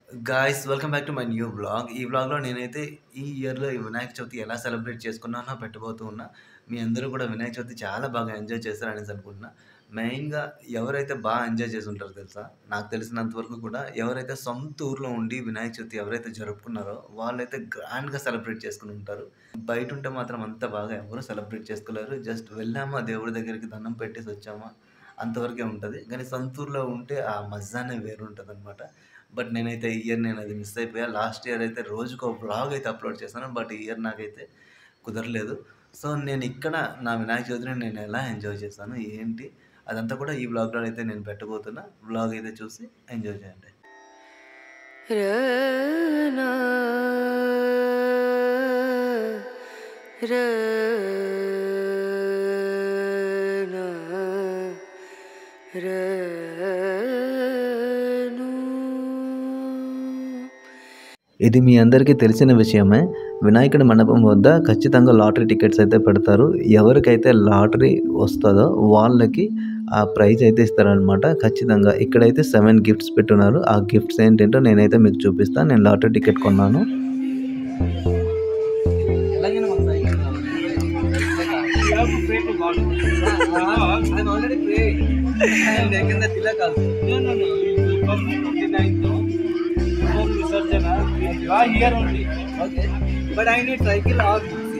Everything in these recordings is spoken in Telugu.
Guys welcome back to my new blog. ఈ బ్లాగ్లో నేనైతే ఈ ఇయర్లో ఈ వినాయక చవితి ఎలా సెలబ్రేట్ చేసుకున్నానో పెట్టబోతూ ఉన్నా. మీ అందరూ కూడా వినాయక చవితి చాలా బాగా ఎంజాయ్ చేస్తారనేసి అనుకుంటున్నా. మెయిన్గా ఎవరైతే బాగా ఎంజాయ్ చేసి ఉంటారో తెలుసా, నాకు తెలిసినంత వరకు కూడా ఎవరైతే సొంత ఊర్లో ఉండి వినాయక చవితి ఎవరైతే జరుపుకున్నారో వాళ్ళైతే గ్రాండ్గా సెలబ్రేట్ చేసుకుని ఉంటారు. బయట ఉంటే మాత్రం అంత బాగా ఎవరు సెలబ్రేట్ చేసుకోలేరు. జస్ట్ వెళ్ళామా దేవుడి దగ్గరికి దండం పెట్టేసి వచ్చామా అంతవరకే ఉంటుంది. కానీ సొంత ఊర్లో ఉంటే ఆ మజానే వేరుంటుంది అనమాట. బట్ నేనైతే ఈ ఇయర్ నేను అది మిస్ అయిపోయా. లాస్ట్ ఇయర్ అయితే రోజుకో వ్లాగ్ అయితే అప్లోడ్ చేశాను. బట్ ఈ ఇయర్ నాకైతే కుదరలేదు. సో నేను ఇక్కడ నా వినాయక చవితిని నేను ఎలా ఎంజాయ్ చేశాను ఏంటి అదంతా కూడా ఈ వ్లాగ్లో అయితే నేను పెట్టబోతున్నా. వ్లాగ్ అయితే చూసి ఎంజాయ్ చేయండి. ఇది మీ అందరికీ తెలిసిన విషయమే. వినాయకుడి మండపం వద్ద ఖచ్చితంగా లాటరీ టికెట్స్ అయితే పెడతారు. ఎవరికైతే లాటరీ వస్తుందో వాళ్ళకి ఆ ప్రైజ్ అయితే ఇస్తారనమాట. ఖచ్చితంగా ఇక్కడైతే 7 గిఫ్ట్స్ పెట్టున్నారు. ఆ గిఫ్ట్స్ ఏంటంటో నేనైతే మీకు చూపిస్తాను. నేను లాటరీ టికెట్ కొన్నాను. You are here only. Okay. But I need cycle or taxi.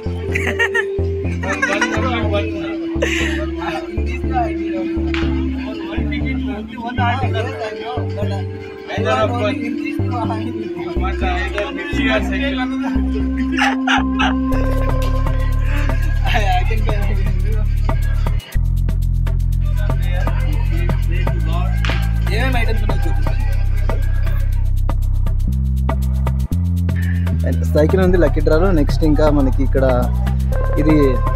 one. In this I need one ticket. Only one item. Yes, I know. But either of one. In this I need one. Either taxi or cycle. I can get it. ఏమేమి ఐటమ్స్ ఉన్నాయి చూపిస్తాను. సైకిల్ ఉంది, లక్కీ డ్రాలో. నెక్స్ట్ ఇంకా మనకి ఇక్కడ ఇది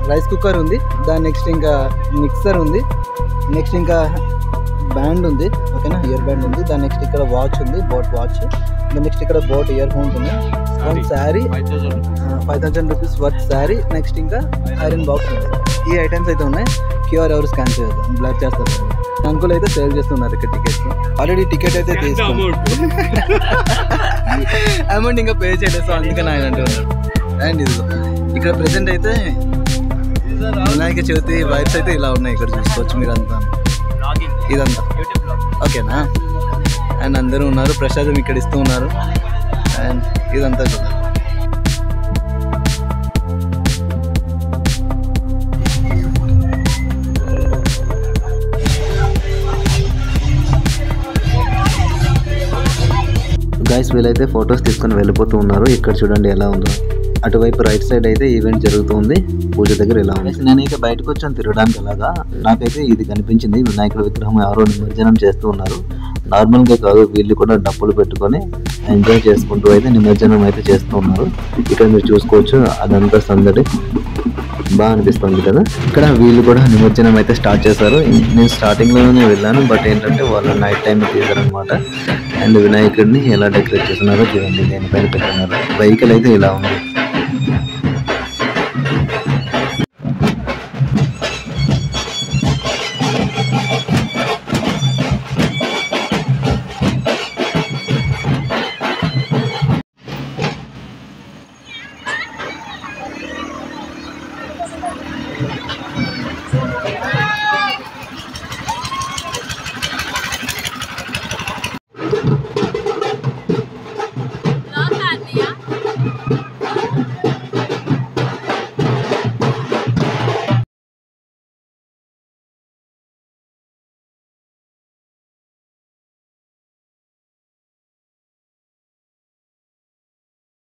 రైస్ కుక్కర్ ఉంది. దాని నెక్స్ట్ ఇంకా మిక్సర్ ఉంది. నెక్స్ట్ ఇంకా బ్యాండ్ ఉంది, ఓకేనా, ఇయర్ బ్యాండ్ ఉంది. దాని నెక్స్ట్ ఇక్కడ వాచ్ ఉంది, బోట్ వాచ్. దాని నెక్స్ట్ ఇక్కడ బోట్ ఇయర్ ఫోన్స్ ఉన్నాయి. One sari 5,000 rupees worth sari. Next ఇంకా ఐరన్ బాక్స్ ఉంది. ఈ ఐటమ్స్ అయితే ఉన్నాయి. క్యూఆర్ ఎవరు స్కాన్ చేయదు, బ్లాక్ చేస్తారు. అంకుల్ అయితే సేల్ చేస్తున్నారు ఇక్కడ టికెట్స్. ఆల్రెడీ టికెట్ అయితే తీసుకున్నాం, అమౌంట్ ఇంకా పే చేయలేదు. సో అందుకని ఆయన అంటున్నారు. అండ్ ఇది ఇక్కడ ప్రెసెంట్ అయితే వినాయక చవితి వైబ్స్ అయితే ఇలా ఉన్నాయి. ఇక్కడ చూసుకోవచ్చు మీరు అంతా, ఇదంతా ఓకేనా. అండ్ అందరూ ఉన్నారు, ప్రసాదం ఇక్కడ ఇస్తూ ఉన్నారు. అండ్ ఇదంతా కూడా గైస్ వీళ్ళైతే ఫొటోస్ తీసుకొని వెళ్ళిపోతూ ఉన్నారు. ఇక్కడ చూడండి ఎలా ఉందో. అటువైపు రైట్ సైడ్ అయితే ఈవెంట్ జరుగుతుంది. పూజ దగ్గర ఇలా ఉంది. నేనైతే బయటకు వచ్చాను తిరగడానికి. అలాగా నాకైతే ఇది కనిపించింది. వినాయకుడి విగ్రహం ఎవరో నిమజ్జనం చేస్తూ ఉన్నారు. నార్మల్గా కాదు, వీళ్ళు కూడా డబ్బులు పెట్టుకొని ఎంజాయ్ చేసుకుంటూ అయితే నిమజ్జనం అయితే చేస్తూ ఉన్నారు. ఇక్కడ మీరు చూసుకోవచ్చు, అదంతా సందడి బాగా అనిపిస్తుంది కదా. ఇక్కడ వీళ్ళు కూడా నిమజ్జనం అయితే స్టార్ట్ చేశారు. నేను స్టార్టింగ్లోనే వెళ్ళాను, బట్ ఏంటంటే వాళ్ళు నైట్ టైం తీశారనమాట. అండ్ వినాయకుడిని ఎలా డెకరేట్ చేస్తున్నారో చూడండి, దేనిపైన పెట్టినారు. వెహికల్ అయితే ఇలా ఉంది.